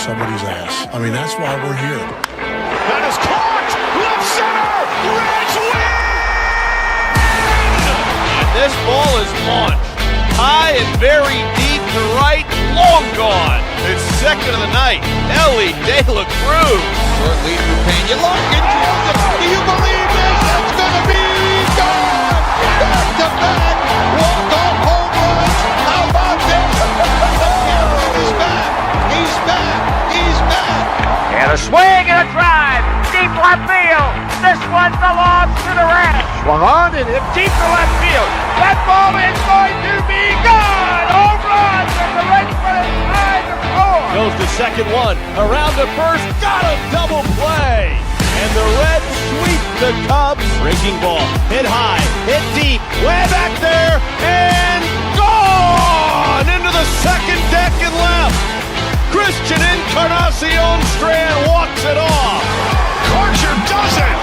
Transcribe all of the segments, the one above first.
somebody's ass. I mean, that's why we're here. That is caught! Left center! Reds win! And this ball is launched. High and very deep to right, long gone. It's second of the night. Ellie De La Cruz. Short lead for Pena. Larkin drills it. Do you believe this? It's going to be gone! Back to back! Walk-off home runs! How about this? He's back! He's back! He's back! And a swing and a drive! Deep left field! This one belongs to the Reds! Swung on and hit deep to left field! That ball is going to be gone! Home run! And the Reds put it 5-4! Goes to second one. Around to first. Got a double play! And the Reds sweep the Cubs. Breaking ball. Hit high. Hit deep. Way back there. And gone! Into the second deck and left. Christian Encarnacion Strand walks it off. Karcher does it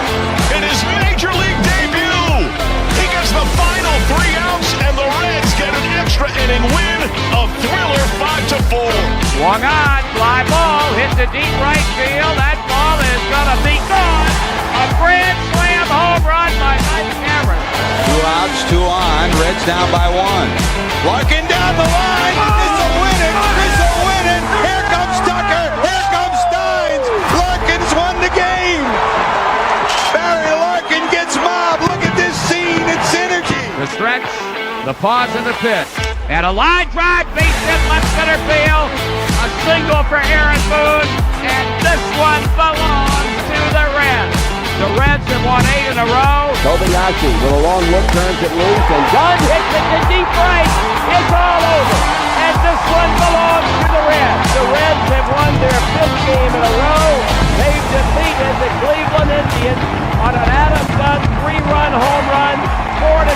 in his major league debut. He gets the final 3 outs, and the Reds get an extra inning win. A thriller 5-4. Swung on, fly ball, hit the deep right field. That ball is gonna be gone. A grand slam home run by Mike Cameron. 2 outs, 2 on. Reds down by 1. Larkin down the line. This will win it. This will win it. Here comes Tucker. Here comes Steins. Larkin's won the game. Barry Larkin gets mobbed. Look at this scene. It's synergy. The stretch, the pause and the pitch. And a line drive, base hit left center field. A single for Aaron Boone. And this one belongs to the Reds. The Reds have won 8 in a row. Kobayashi with a long look turns it loose and Dunn hits it to deep right. It's all over. And this one belongs to the Reds. The Reds have won their 5th game in a row. They've defeated the Cleveland Indians on an Adam Dunn 3-run home run,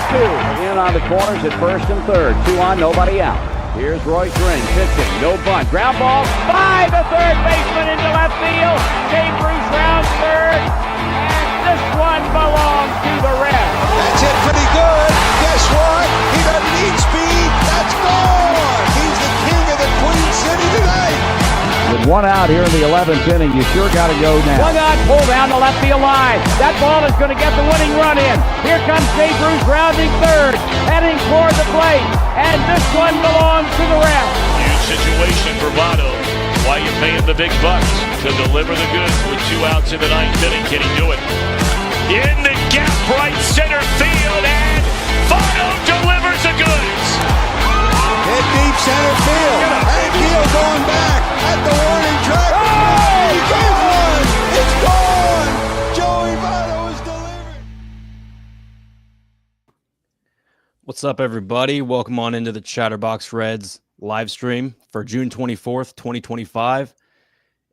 4-2. In on the corners at first and third. 2 on, nobody out. Here's Royce Ring pitching, no bunt. Ground ball by the third baseman into left field. Jay Bruce rounds third. This one belongs to the Reds. That's it pretty good. Guess what? He doesn't need speed. That's gone. He's the king of the Queen City tonight. With 1 out here in the 11th inning, you sure got to go now. Swung on, pull down the left field line. That ball is going to get the winning run in. Here comes Jay Bruce rounding third, heading toward the plate. And this one belongs to the Reds. Huge situation for Votto. Why you paying the big bucks to deliver the goods with 2 outs in the 9th inning? Can he do it? In the gap, right center field, and Votto delivers the goods. Hit deep center field. Hank Hill going back at the warning track. Oh, he gets one. It's gone. Joey Votto is delivered. What's up, everybody? Welcome on into the Chatterbox Reds live stream for June 24th, 2025.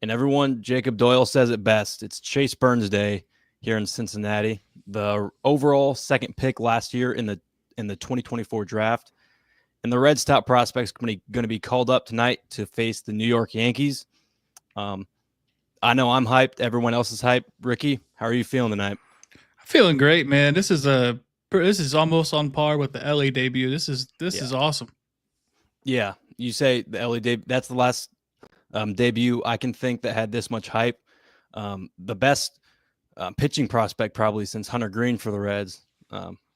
And everyone, Jacob Doyle says it best. It's Chase Burns Day here in Cincinnati. The overall second pick last year in the 2024 draft. And the Reds' top prospect's going to be called up tonight to face the New York Yankees. I know I'm hyped. Everyone else is hyped. Ricky, how are you feeling tonight? I'm feeling great, man. This is almost on par with the LA debut. This is awesome. Yeah, you say the LA debut. That's the last debut I can think that had this much hype. The best pitching prospect probably since Hunter Green for the Reds.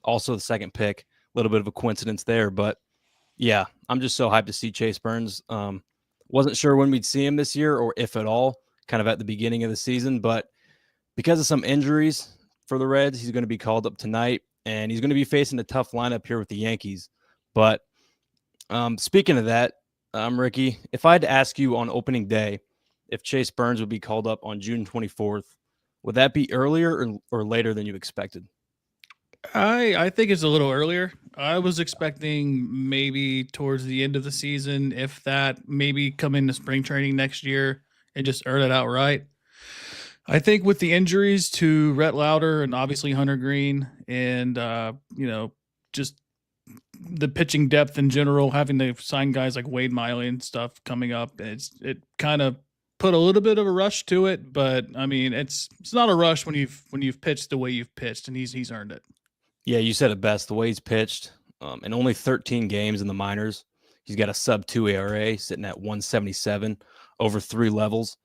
Also the second pick. A little bit of a coincidence there, but yeah, I'm just so hyped to see Chase Burns. Wasn't sure when we'd see him this year or if at all, kind of at the beginning of the season, but because of some injuries for the Reds, he's going to be called up tonight, and he's going to be facing a tough lineup here with the Yankees. But speaking of that, Ricky, if I had to ask you on opening day if Chase Burns would be called up on June 24th, would that be earlier or later than you expected? I think it's a little earlier. I was expecting maybe towards the end of the season, if that, maybe come into spring training next year and just earn it outright. I think with the injuries to Rhett Lauder and obviously Hunter Green and, just the pitching depth in general, having to sign guys like Wade Miley and stuff coming up, it kind of put a little bit of a rush to it. But I mean, it's not a rush when you've pitched the way you've pitched, and he's earned it. Yeah, you said it best. The way he's pitched, in only 13 games in the minors, he's got a sub-2 ERA sitting at 177. over 3 levels.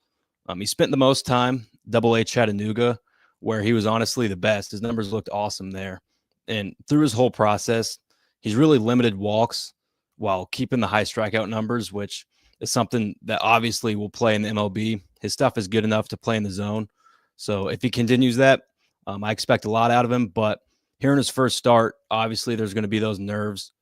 He spent the most time Double-A Chattanooga, where he was honestly the best. His numbers looked awesome there. And through his whole process, he's really limited walks while keeping the high strikeout numbers, which is something that obviously will play in the MLB. His stuff is good enough to play in the zone. So if he continues that, I expect a lot out of him. But here in his first start, obviously there's going to be those nerves.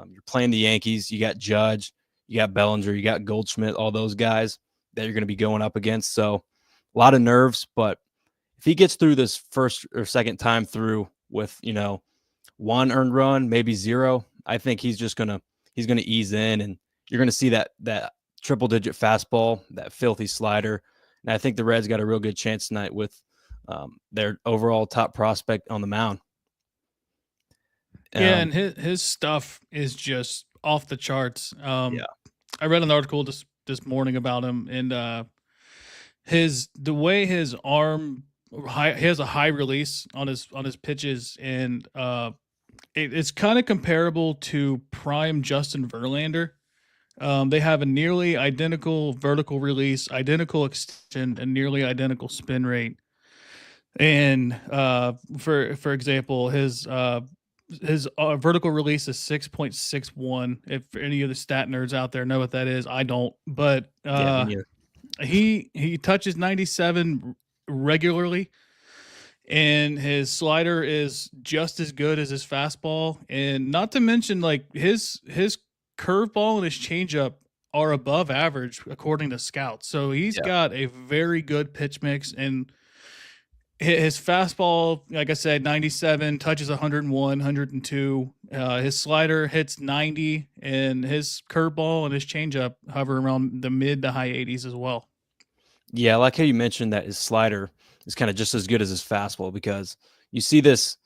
You're playing the Yankees. You got Judge, you got Bellinger, you got Goldschmidt, all those guys that you're going to be going up against. So a lot of nerves. But if he gets through this first or second time through with, 1 earned run, maybe 0, I think he's gonna ease in, and you're gonna see that triple digit fastball, that filthy slider. And I think the Reds got a real good chance tonight with their overall top prospect on the mound. Yeah, and his stuff is just off the charts. Yeah. I read an article this morning about him, and the way his arm he has a high release on his pitches, and it's kind of comparable to prime Justin Verlander. They have a nearly identical vertical release, identical extension, and nearly identical spin rate. And for example, his vertical release is 6.61. If any of the stat nerds out there know what that is, I don't. But he touches 97 regularly, and his slider is just as good as his fastball. And not to mention, like, his curveball and his changeup are above average according to scouts. So he's got a very good pitch mix, and his fastball, like I said, 97, touches 101, 102. His slider hits 90, and his curveball and his changeup hover around the mid to high 80s as well. Yeah, I like how you mentioned that his slider is kind of just as good as his fastball, because you see this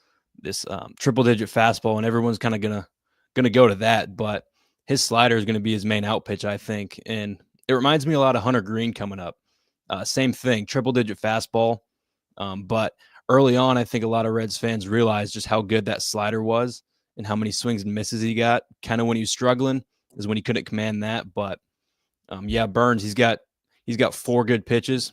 triple digit fastball and everyone's kind of gonna go to that, but his slider is going to be his main out pitch, I think. And it reminds me a lot of Hunter Green coming up. Same thing, triple digit fastball. But early on, I think a lot of Reds fans realized just how good that slider was and how many swings and misses he got. Kind of when he was struggling is when he couldn't command that. But Burns, he's got 4 good pitches.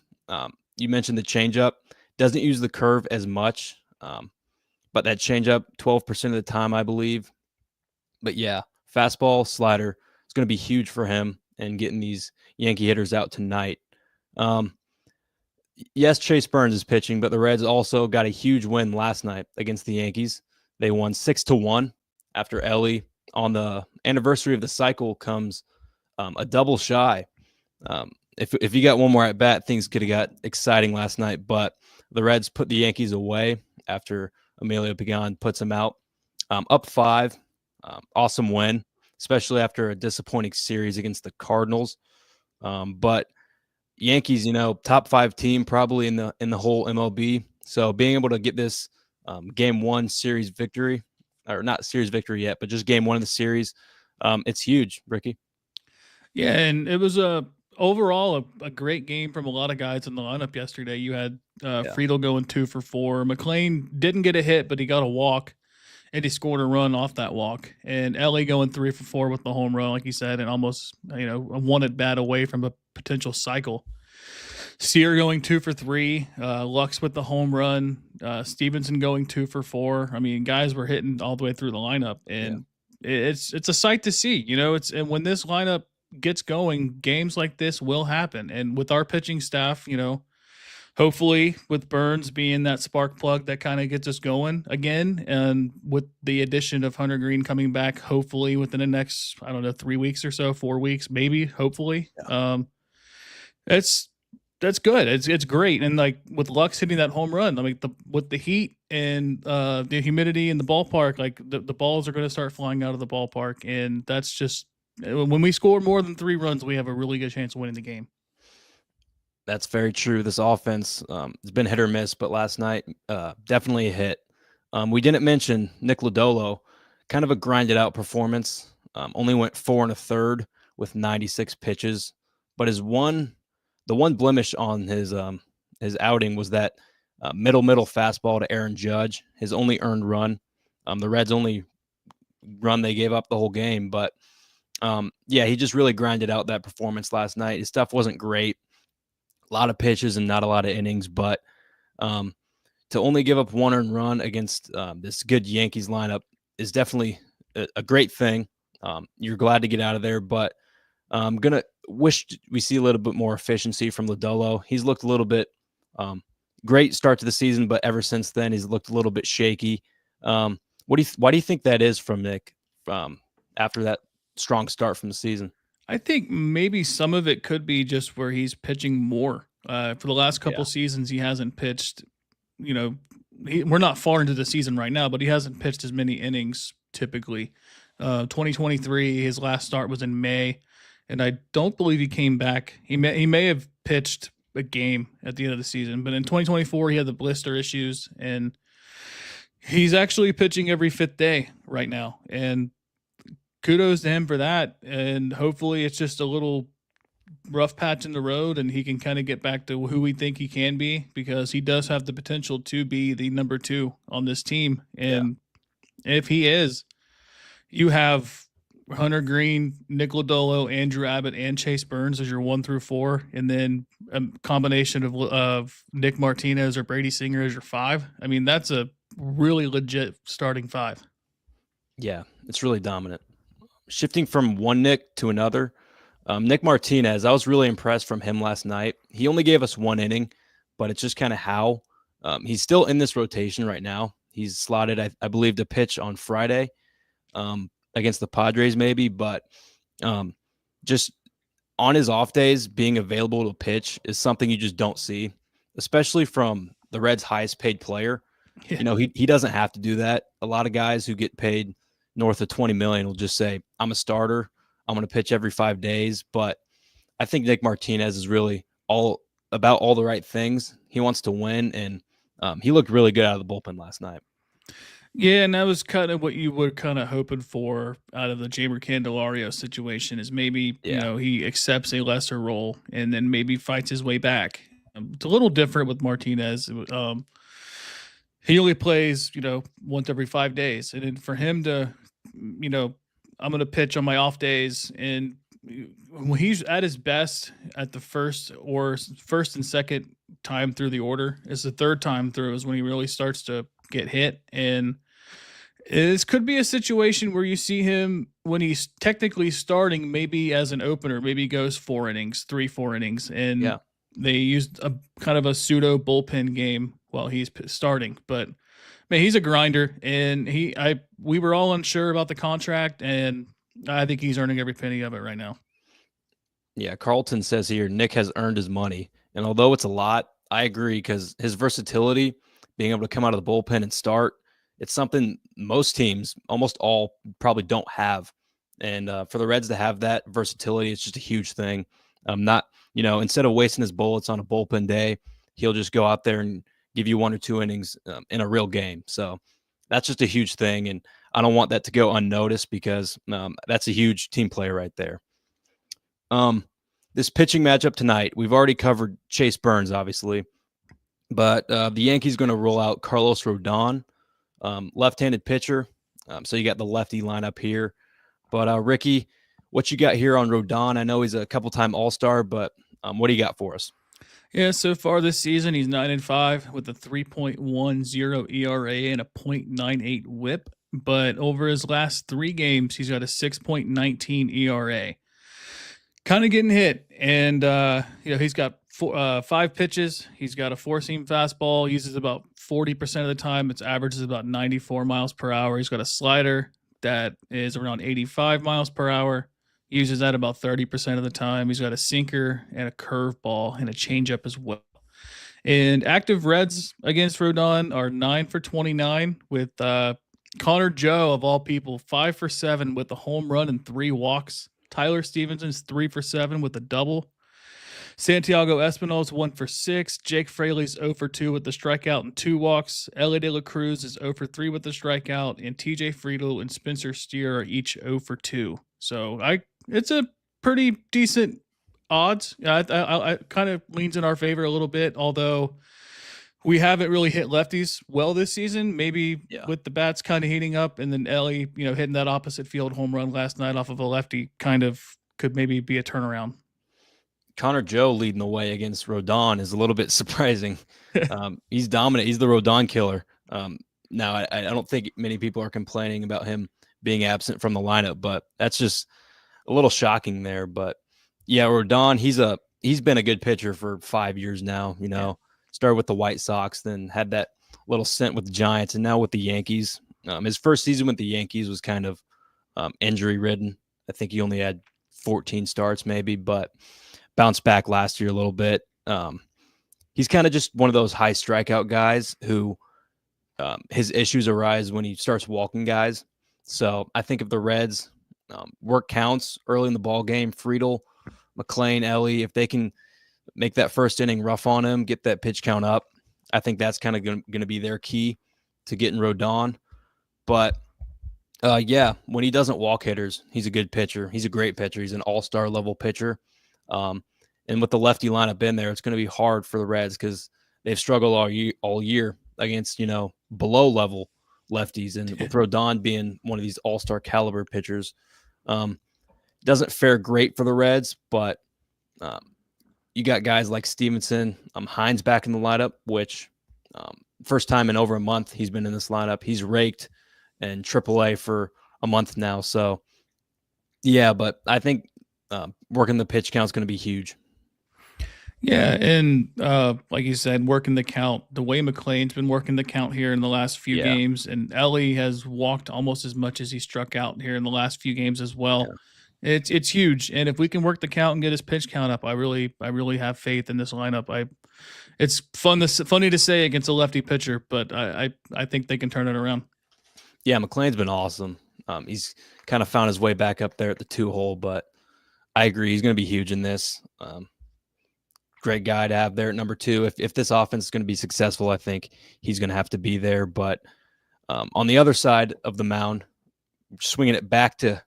You mentioned the changeup. Doesn't use the curve as much, but that changeup 12% of the time, I believe. But yeah, fastball, slider, it's going to be huge for him and getting these Yankee hitters out tonight. Yes, Chase Burns is pitching, but the Reds also got a huge win last night against the Yankees. They won 6-1 after Ellie, on the anniversary of the cycle, comes a double shy. If you got one more at bat, things could have got exciting last night, but the Reds put the Yankees away after Emilio Pagan puts them out. Up 5, awesome win, especially after a disappointing series against the Cardinals. But Yankees, top 5 team probably in the whole MLB. So being able to get this game 1 series victory, or not series victory yet, but just game 1 of the series, it's huge, Ricky. Yeah, and it was overall a great game from a lot of guys in the lineup yesterday. You had Friedel going 2 for 4. McLean didn't get a hit, but he got a walk, and he scored a run off that walk. And Ellie going 3 for 4 with the home run, like you said, and almost a one at bat away from a potential cycle. Sear going 2 for 3. Lux with the home run. Stevenson going 2 for 4. I mean, guys were hitting all the way through the lineup, and it's a sight to see. And when this lineup gets going, games like this will happen. And with our pitching staff, hopefully with Burns being that spark plug that kind of gets us going again, and with the addition of Hunter Green coming back, hopefully within the next, 3 weeks or so, 4 weeks, maybe, hopefully. That's good. It's great. And like with Lux hitting that home run, with the heat and the humidity in the ballpark, like the balls are going to start flying out of the ballpark. And that's just, when we score more than 3 runs, we have a really good chance of winning the game. That's very true. This offense has been hit or miss, but last night, definitely a hit. We didn't mention Nick Lodolo, kind of a grinded out performance. Only went 4 1/3 with 96 pitches, but the one blemish on his outing was that middle fastball to Aaron Judge, his only earned run. The Reds' only run they gave up the whole game, but Yeah, he just really grinded out that performance last night. His stuff wasn't great. A lot of pitches and not a lot of innings, but to only give up 1 earned run against this good Yankees lineup is definitely a great thing. You're glad to get out of there, but I'm going to wish we see a little bit more efficiency from Lodolo. He's looked a little bit great start to the season, but ever since then, he's looked a little bit shaky. Why do you think that is from Nick after that strong start from the season? I think maybe some of it could be just where he's pitching more. For the last couple seasons, he hasn't pitched, we're not far into the season right now, but he hasn't pitched as many innings typically. 2023, his last start was in May, and I don't believe he came back. He may have pitched a game at the end of the season, but in 2024, he had the blister issues, and he's actually pitching every 5th day right now. And kudos to him for that. And hopefully it's just a little rough patch in the road and he can kind of get back to who we think he can be, because he does have the potential to be the number 2 on this team. And if he is, you have Hunter Green, Nick Lodolo, Andrew Abbott, and Chase Burns as your 1 through 4. And then a combination of Nick Martinez or Brady Singer as your 5. I mean, that's a really legit starting 5. Yeah, it's really dominant. Shifting from one Nick to another, Nick Martinez, I was really impressed from him last night. He only gave us 1 inning, but it's just kind of how he's still in this rotation right now. He's slotted, I believe, to pitch on Friday against the Padres maybe, but just on his off days, being available to pitch is something you just don't see, especially from the Reds' highest paid player. Yeah. He doesn't have to do that. A lot of guys who get paid north of $20 million will just say, I'm a starter, I'm going to pitch every 5 days. But I think Nick Martinez is really all about all the right things. He wants to win, and he looked really good out of the bullpen last night. Yeah, and that was kind of what you were kind of hoping for out of the Jamer Candelario situation, is maybe, he accepts a lesser role and then maybe fights his way back. It's a little different with Martinez. He only plays, once every 5 days. And then for him to, I'm going to pitch on my off days. And when he's at his best at the first and second time through the order, is the third time through is when he really starts to get hit. And this could be a situation where you see him when he's technically starting, maybe as an opener, maybe he goes 4 innings, 3-4 innings. And they used a kind of a pseudo bullpen game while he's starting, but man, he's a grinder, and we were all unsure about the contract, and I think he's earning every penny of it right now. Yeah, Carlton says here, Nick has earned his money, and although it's a lot, I agree, because his versatility, being able to come out of the bullpen and start, it's something most teams, almost all, probably don't have, and for the Reds to have that versatility, it's just a huge thing. Instead of wasting his bullets on a bullpen day, he'll just go out there and give you 1 or 2 innings in a real game. So that's just a huge thing, and I don't want that to go unnoticed, because that's a huge team player right there. This pitching matchup tonight, we've already covered Chase Burns, obviously, but the Yankees going to roll out Carlos Rodón, left-handed pitcher. So you got the lefty lineup here. But Ricky, what you got here on Rodón? I know he's a couple-time All-Star, but what do you got for us? Yeah, so far this season, he's 9-5 with a 3.10 ERA and a .98 WHIP. But over his last 3 games, he's got a 6.19 ERA. Kind of getting hit, and he's got 5 pitches. He's got a 4-seam fastball. Uses about 40% of the time. Its average is about 94 miles per hour. He's got a slider that is around 85 miles per hour. Uses that about 30% of the time. He's got a sinker and a curveball and a changeup as well. And active Reds against Rodón are 9 for 29 with Connor Joe, of all people, 5 for 7 with a home run and 3 walks. Tyler Stevenson's 3 for 7 with a double. Santiago Espinal's 1 for 6. Jake Fraley's 0 for 2 with the strikeout and 2 walks. Ellie De La Cruz is 0 for 3 with the strikeout. And TJ Friedel and Spencer Steer are each 0 for 2. So it's a pretty decent odds. I kind of leans in our favor a little bit, although We haven't really hit lefties well this season. Maybe with the bats kind of heating up, and then Ellie, hitting that opposite field home run last night off of a lefty kind of could maybe be a turnaround. Connor Joe leading the way against Rodón is a little bit surprising. He's dominant. He's the Rodón killer. Now, I don't think many people are complaining about him being absent from the lineup, but that's just a little shocking there. But yeah, Rodón, he's been a good pitcher for 5 years now. Started with the White Sox, then had that little stint with the Giants, and now with the Yankees. His first season with the Yankees was kind of injury ridden. I think he only had 14 starts maybe, but bounced back last year a little bit. He's kind of just one of those high strikeout guys who his issues arise when he starts walking guys. So I think if the Reds work counts early in the ball game, Friedel, McLean, Ellie, if they can make that first inning rough on him, get that pitch count up, I think that's kind of going to be their key to getting Rodón. But when he doesn't walk hitters, he's a good pitcher. He's a great pitcher. He's an all-star level pitcher. And with the lefty lineup in there, it's going to be hard for the Reds because they've struggled all year against, below level lefties. And with Rodón being one of these all-star caliber pitchers, doesn't fare great for the Reds, but you got guys like Stevenson, Hines back in the lineup, which first time in over a month he's been in this lineup. He's raked in AAA for a month now. So, yeah, but I think working the pitch count is going to be huge. Yeah, and like you said, working the count. The way McLean's been working the count here in the last few games, and Ellie has walked almost as much as he struck out here in the last few games as well. Yeah. It's huge, and if we can work the count and get his pitch count up, I really have faith in this lineup. It's funny to say against a lefty pitcher, but I think they can turn it around. Yeah, McLean's been awesome. He's kind of found his way back up there at the 2-hole, but I agree he's going to be huge in this. Great guy to have there at number 2. If this offense is going to be successful, I think he's going to have to be there. But on the other side of the mound, swinging it back to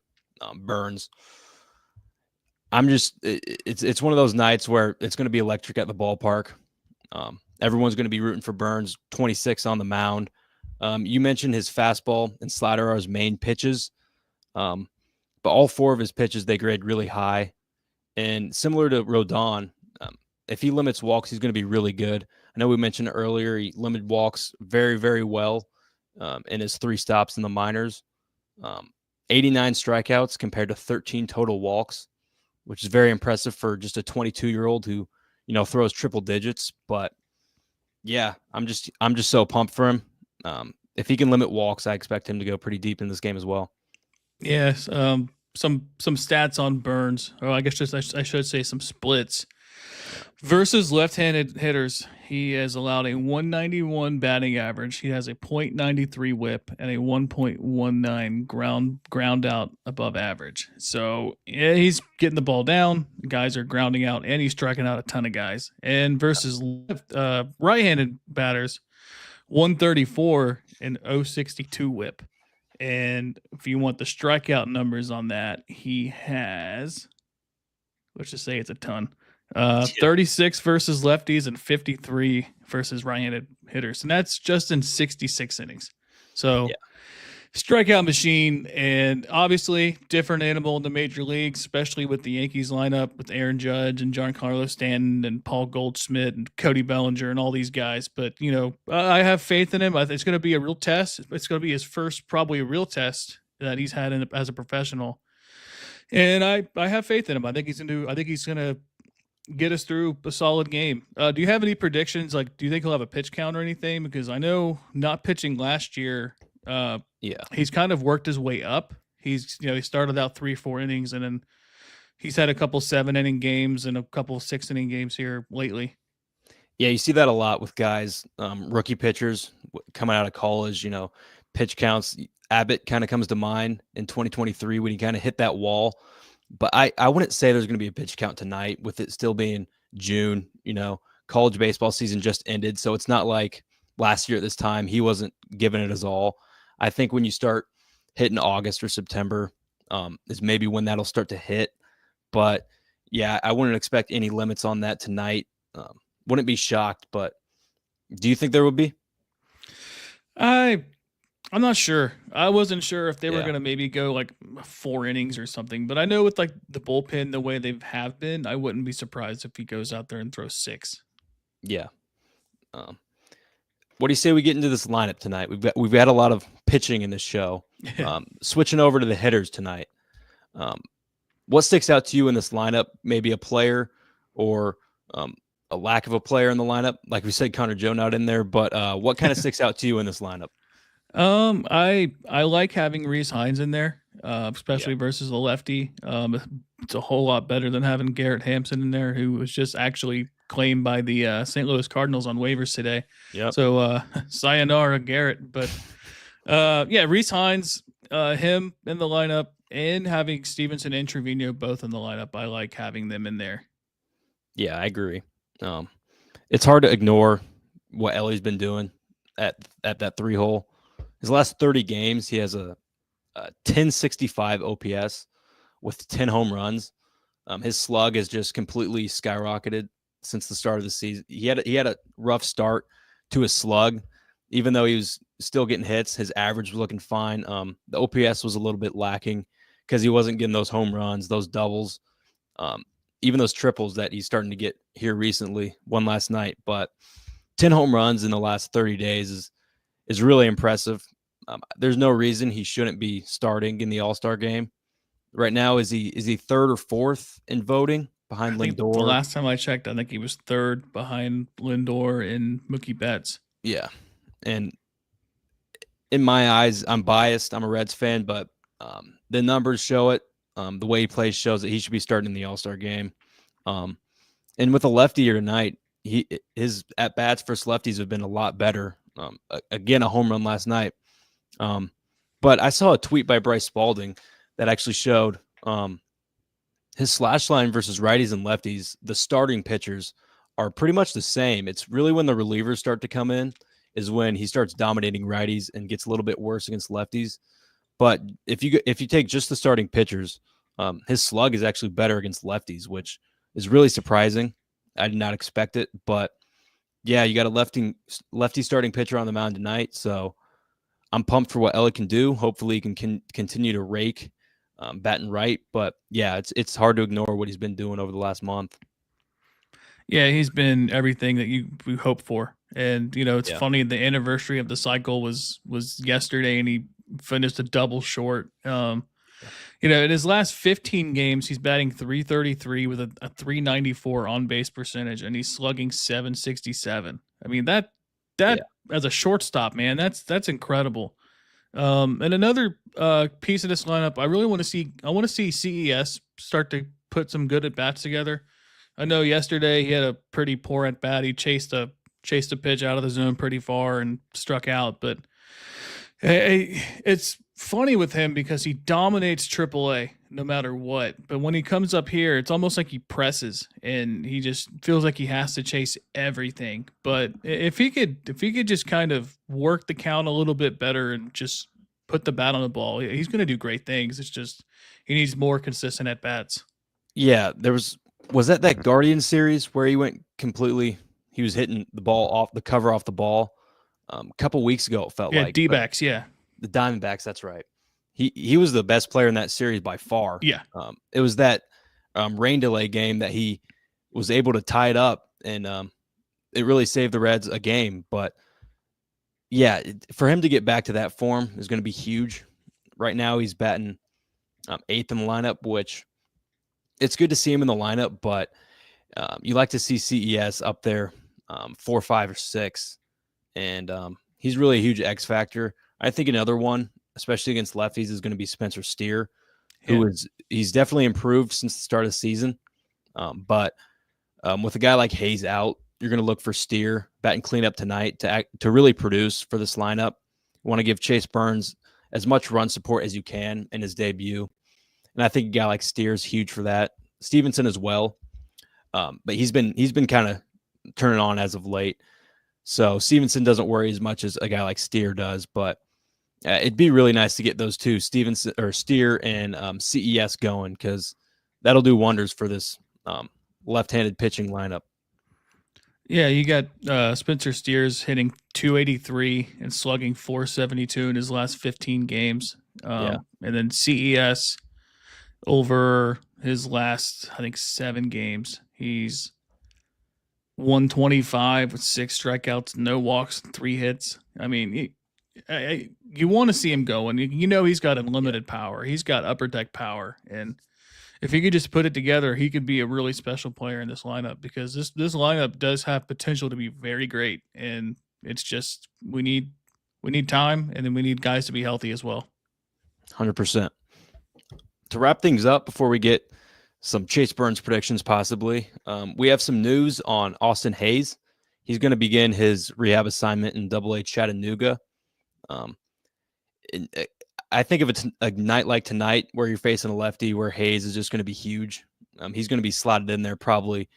Burns, it's one of those nights where it's going to be electric at the ballpark. Everyone's going to be rooting for Burns. 26 on the mound. You mentioned his fastball and slider are his main pitches, but all 4 of his pitches they grade really high. And similar to Rodón, if he limits walks, he's going to be really good. I know we mentioned earlier he limited walks very, very well in his 3 stops in the minors. 89 strikeouts compared to 13 total walks, which is very impressive for just a 22-year-old who, throws triple digits. But yeah, I'm just so pumped for him. If he can limit walks, I expect him to go pretty deep in this game as well. Yes. Some stats on Burns, or I guess I should say some splits. Versus left-handed hitters, he has allowed a 191 batting average. He has a .93 whip and a 1.19 ground out above average. So yeah, he's getting the ball down. Guys are grounding out, and he's striking out a ton of guys. And versus right-handed batters, 134 and 062 whip. And if you want the strikeout numbers on that, he has, let's just say it's a ton. 36 versus lefties and 53 versus right-handed hitters. And that's just in 66 innings. So strikeout machine, and obviously different animal in the major leagues, especially with the Yankees lineup with Aaron Judge and Giancarlo Stanton and Paul Goldschmidt and Cody Bellinger and all these guys. But, I have faith in him. It's going to be a real test. It's going to be his first probably a real test that he's had as a professional. And I have faith in him. I think he's going to get us through a solid game. Do you have any predictions? Like, do you think he'll have a pitch count or anything? Because I know not pitching last year, he's kind of worked his way up. He started out 3-4 innings, and then he's had a couple 7-inning games and a couple 6-inning games here lately. Yeah, you see that a lot with guys, rookie pitchers coming out of college, pitch counts. Abbott kind of comes to mind in 2023 when he kind of hit that wall. But I wouldn't say there's going to be a pitch count tonight with it still being June. College baseball season just ended. So it's not like last year at this time he wasn't giving it his all. I think when you start hitting August or September is maybe when that'll start to hit. But, yeah, I wouldn't expect any limits on that tonight. Wouldn't be shocked, but Do you think there would be? I'm not sure. I wasn't sure if they were Yeah. going to maybe go like 4 innings or something, but I know with like the bullpen the way they have been, I wouldn't be surprised if he goes out there and throws 6. Yeah. What do you say we get into this lineup tonight? We've had a lot of pitching in this show. Switching over to the hitters tonight. What sticks out to you in this lineup? Maybe a player or a lack of a player in the lineup. Like we said, Connor Joe not in there, but what kind of sticks out to you in this lineup? I like having Reese Hines in there, especially versus the lefty. It's a whole lot better than having Gerrit Hampson in there, who was just actually claimed by the St. Louis Cardinals on waivers today. Yep. So sayonara, Gerrit. But Reese Hines, him in the lineup, and having Stevenson and Trevino both in the lineup. I like having them in there. Yeah, I agree. It's hard to ignore what Ellie's been doing at that 3-hole. His last 30 games, he has a 1065 OPS with 10 home runs. His slug has just completely skyrocketed since the start of the season. He had a rough start to his slug, even though he was still getting hits. His average was looking fine. The OPS was a little bit lacking because he wasn't getting those home runs, those doubles, even those triples that he's starting to get here recently. One last night, but 10 home runs in the last 30 days is really impressive. There's no reason he shouldn't be starting in the All-Star game. Right now, is he 3rd or 4th in voting behind Lindor? The last time I checked, I think he was 3rd behind Lindor and Mookie Betts. Yeah, and in my eyes, I'm biased. I'm a Reds fan, but the numbers show it. The way he plays shows that he should be starting in the All-Star game. And with a lefty here tonight, his at-bats versus lefties have been a lot better. Again, a home run last night. But I saw a tweet by Bryce Spalding that actually showed his slash line versus righties and lefties. The starting pitchers are pretty much the same. It's really when the relievers start to come in is when he starts dominating righties and gets a little bit worse against lefties. But if you take just the starting pitchers, his slug is actually better against lefties, which is really surprising. I did not expect it, but yeah, you got a lefty starting pitcher on the mound tonight, so I'm pumped for what Ellie can do. Hopefully, he can continue to rake, batting right. But yeah, it's hard to ignore what he's been doing over the last month. Yeah, he's been everything that we hope for. And it's funny. The anniversary of the cycle was yesterday, and he finished a double short. In his last 15 games, he's batting .333 with a .394 on base percentage, and he's slugging .767. I mean that as a shortstop, man, that's incredible. And another piece of this lineup, I want to see CES start to put some good at bats together. I know yesterday he had a pretty poor at bat. He chased a pitch out of the zone pretty far and struck out, but it's funny with him because he dominates AAA no matter what. But when he comes up here, it's almost like he presses and he just feels like he has to chase everything. But if he could just kind of work the count a little bit better and just put the bat on the ball, he's going to do great things. It's just he needs more consistent at bats. Yeah, was that Guardian series where he was hitting the ball off the cover off the ball. A couple weeks ago, it felt like. D-backs, yeah. The Diamondbacks, that's right. He was the best player in that series by far. Yeah. It was that rain delay game that he was able to tie it up, and it really saved the Reds a game. But yeah, for him to get back to that form is going to be huge. Right now, he's batting 8th in the lineup, which it's good to see him in the lineup, but you like to see CES up there 4, 5, or 6. And he's really a huge X factor. I think another one, especially against lefties, is going to be Spencer Steer, he's definitely improved since the start of the season. But with a guy like Hayes out, you're going to look for Steer batting cleanup tonight to really produce for this lineup. You want to give Chase Burns as much run support as you can in his debut. And I think a guy like Steer is huge for that. Stevenson as well. But he's been kind of turning on as of late. So Stevenson doesn't worry as much as a guy like Steer does, but it'd be really nice to get those two, Stevenson or Steer and CES going, because that'll do wonders for this left-handed pitching lineup. Yeah, you got Spencer Steers hitting 283 and slugging 472 in his last 15 games. Yeah. And then CES over his last, I think, 7 games. He's 125 with 6 strikeouts, no walks, 3 hits. I mean, you want to see him going. You know he's got unlimited power. He's got upper deck power. And if he could just put it together, he could be a really special player in this lineup, because this lineup does have potential to be very great. And it's just we need time, and then we need guys to be healthy as well. 100%. To wrap things up before we get some Chase Burns predictions possibly, we have some news on Austin Hayes. He's going to begin his rehab assignment in AA Chattanooga. I think if it's a night like tonight where you're facing a lefty where Hayes is just going to be huge, he's going to be slotted in there probably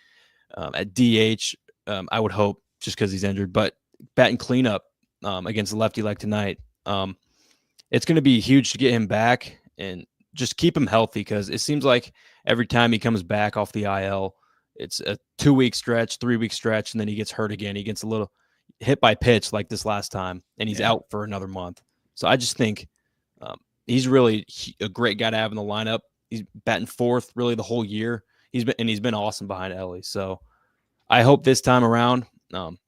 at DH, I would hope, just because he's injured. But batting cleanup against a lefty like tonight, it's going to be huge to get him back and just keep him healthy, because it seems like every time he comes back off the IL, it's a 2-week stretch, 3-week stretch, and then he gets hurt again. He gets a little hit by pitch like this last time, and he's out for another month. So I just think he's really a great guy to have in the lineup. He's batting 4th really the whole year. He's been awesome behind Ellie. So I hope this time around you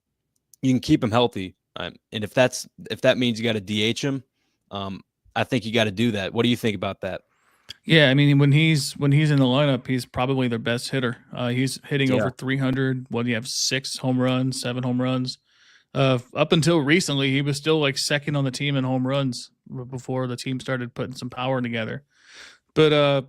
can keep him healthy. And if that means you got to DH him, I think you got to do that. What do you think about that? Yeah, I mean, when he's in the lineup, he's probably their best hitter. He's hitting over 300. What do you have? 6 home runs, 7 home runs. Up until recently, he was still like second on the team in home runs before the team started putting some power together. But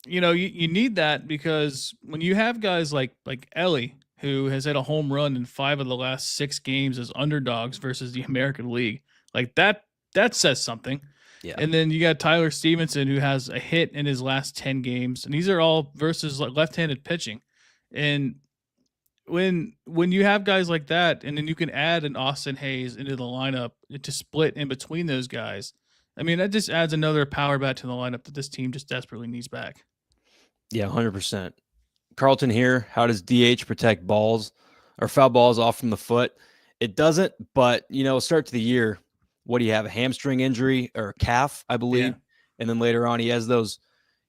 you need that, because when you have guys like Ellie, who has hit a home run in 5 of the last 6 games as underdogs versus the American League, like that says something. Yeah. And then you got Tyler Stevenson, who has a hit in his last 10 games, and these are all versus left-handed pitching. And when you have guys like that, and then you can add an Austin Hayes into the lineup to split in between those guys, I mean, that just adds another power bat to the lineup that this team just desperately needs back. Yeah, 100%. Carlton here, how does DH protect balls or foul balls off from the foot? It doesn't, but, start to the year, what do you have? A hamstring injury or a calf, I believe. Yeah. And then later on, he has those.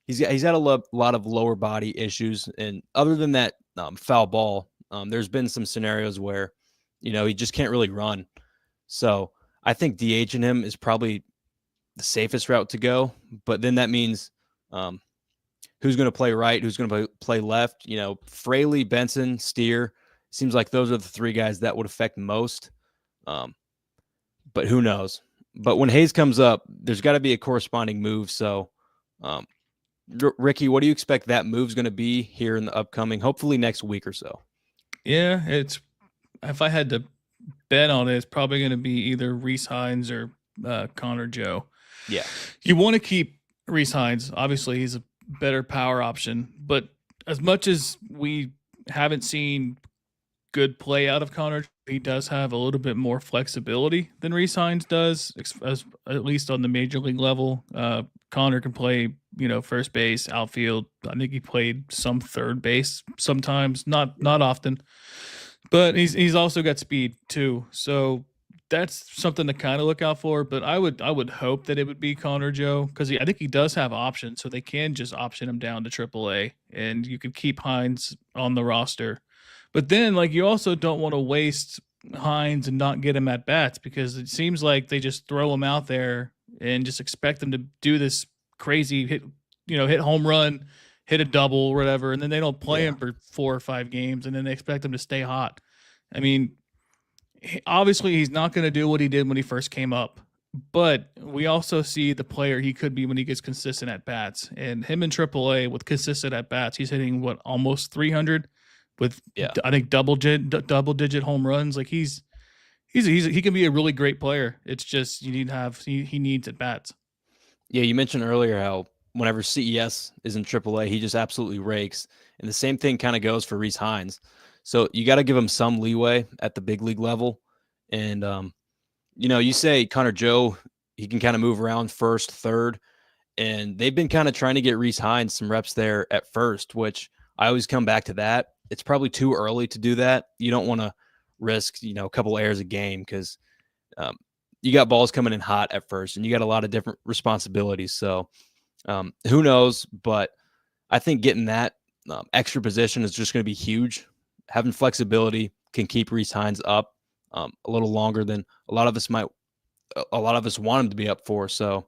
He's had a lot of lower body issues. And other than that foul ball, there's been some scenarios where, he just can't really run. So I think DHing him is probably the safest route to go. But then that means who's going to play right, who's going to play left. Fraley, Benson, Steer. Seems like those are the 3 guys that would affect most. But who knows? But when Hayes comes up, there's got to be a corresponding move. So, Ricky, what do you expect that move's going to be here in the upcoming, hopefully next week or so? Yeah, if I had to bet on it, it's probably going to be either Rhys Hines or Connor Joe. Yeah. You want to keep Rhys Hines. Obviously, he's a better power option. But as much as we haven't seen good play out of Connor, he does have a little bit more flexibility than Rhys Hines does, at least on the major league level. Connor can play, first base, outfield. I think he played some third base sometimes, not often, but he's also got speed too. So that's something to kind of look out for. But I would hope that it would be Connor Joe, because I think he does have options, so they can just option him down to AAA, and you could keep Hines on the roster. But then, you also don't want to waste Hines and not get him at bats, because it seems like they just throw him out there and just expect him to do this crazy hit home run, hit a double, or whatever, and then they don't play him for 4 or 5 games, and then they expect him to stay hot. I mean, obviously he's not going to do what he did when he first came up, but we also see the player he could be when he gets consistent at bats. And him in AAA with consistent at bats, he's hitting almost 300. With I think double digit home runs. Like he can be a really great player. It's just he needs at bats. Yeah, you mentioned earlier how whenever CES is in AAA, he just absolutely rakes, and the same thing kind of goes for Rhys Hines. So you got to give him some leeway at the big league level. And you say Connor Joe, he can kind of move around first, third, and they've been kind of trying to get Rhys Hines some reps there at first, which I always come back to that. it's probably too early to do that. You don't want to risk, a couple errors a game because you got balls coming in hot at first, and you got a lot of different responsibilities. So who knows? But I think getting that extra position is just going to be huge. Having flexibility can keep Rhys Hines up a little longer than a lot of us want him to be up for. So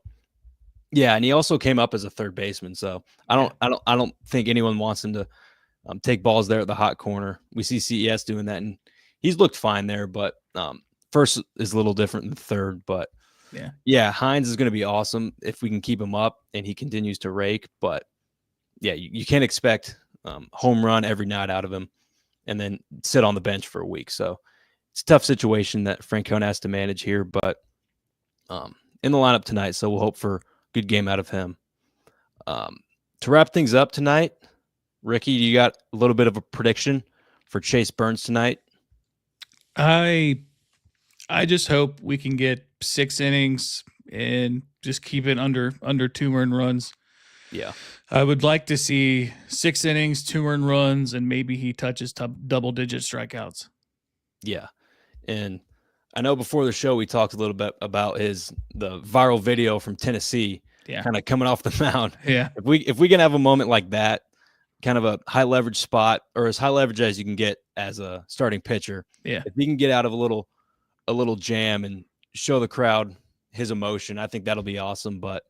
yeah, and he also came up as a third baseman. So I don't think anyone wants him to take balls there at the hot corner. We see CES doing that, and he's looked fine there. But first is a little different than third. But yeah, Hines is going to be awesome if we can keep him up and he continues to rake. But yeah, you can't expect home run every night out of him and then sit on the bench for a week. So it's a tough situation that Francona has to manage here, but in the lineup tonight. So we'll hope for a good game out of him. To wrap things up tonight, Ricky, you got a little bit of a prediction for Chase Burns tonight? I just hope we can get 6 innings and just keep it under 2 earned runs. Yeah. I would like to see 6 innings, 2 earned runs, and maybe he touches double-digit strikeouts. Yeah. And I know before the show we talked a little bit about the viral video from Tennessee, kind of coming off the mound. Yeah. If we can have a moment like that, kind of a high leverage spot, or as high leverage as you can get as a starting pitcher. Yeah. If he can get out of a little jam and show the crowd his emotion, I think that'll be awesome. But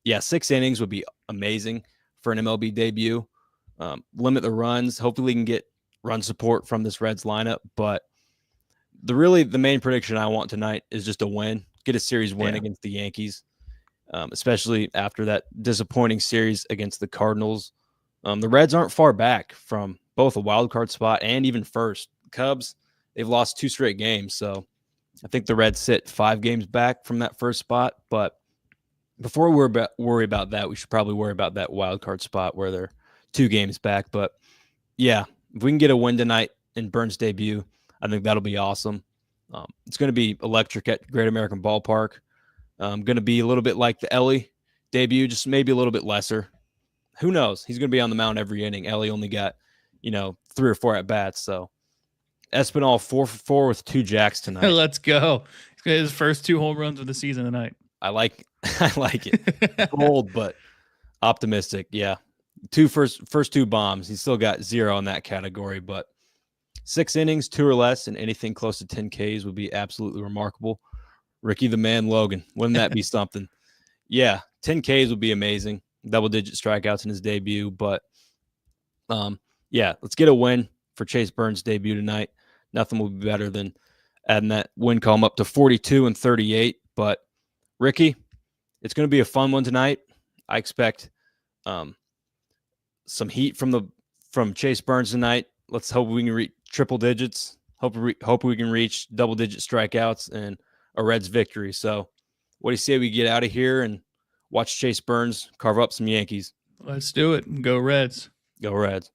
yeah, 6 innings would be amazing for an MLB debut. Limit the runs. Hopefully we can get run support from this Reds lineup. But the main prediction I want tonight is just a win, get a series win against the Yankees, especially after that disappointing series against the Cardinals. The Reds aren't far back from both a wild card spot and even first. Cubs, they've lost 2 straight games. So I think the Reds sit 5 games back from that first spot. But before we worry about that, we should probably worry about that wild card spot where they're 2 games back. But yeah, if we can get a win tonight in Burns' debut, I think that'll be awesome. It's going to be electric at Great American Ballpark. Going to be a little bit like the Ellie debut, just maybe a little bit lesser. Who knows? He's going to be on the mound every inning. Ellie only got, 3 or 4 at bats. So Espinal 4 for 4 with 2 jacks tonight. Let's go. He's got his first 2 home runs of the season tonight. I like it. Bold, but optimistic. Yeah. First 2 bombs. He's still got 0 in that category, but 6 innings, 2 or less, and anything close to 10 Ks would be absolutely remarkable. Ricky the Man Logan. Wouldn't that be something? Yeah. 10 Ks would be amazing. Double-digit strikeouts in his debut. But, yeah, let's get a win for Chase Burns' debut tonight. Nothing will be better than adding that win column up to 42 and 38. But, Ricky, it's going to be a fun one tonight. I expect some heat from Chase Burns tonight. Let's hope we can reach triple digits. Hope we can reach double-digit strikeouts and a Reds victory. So what do you say we get out of here and watch Chase Burns carve up some Yankees? Let's do it. Go Reds. Go Reds.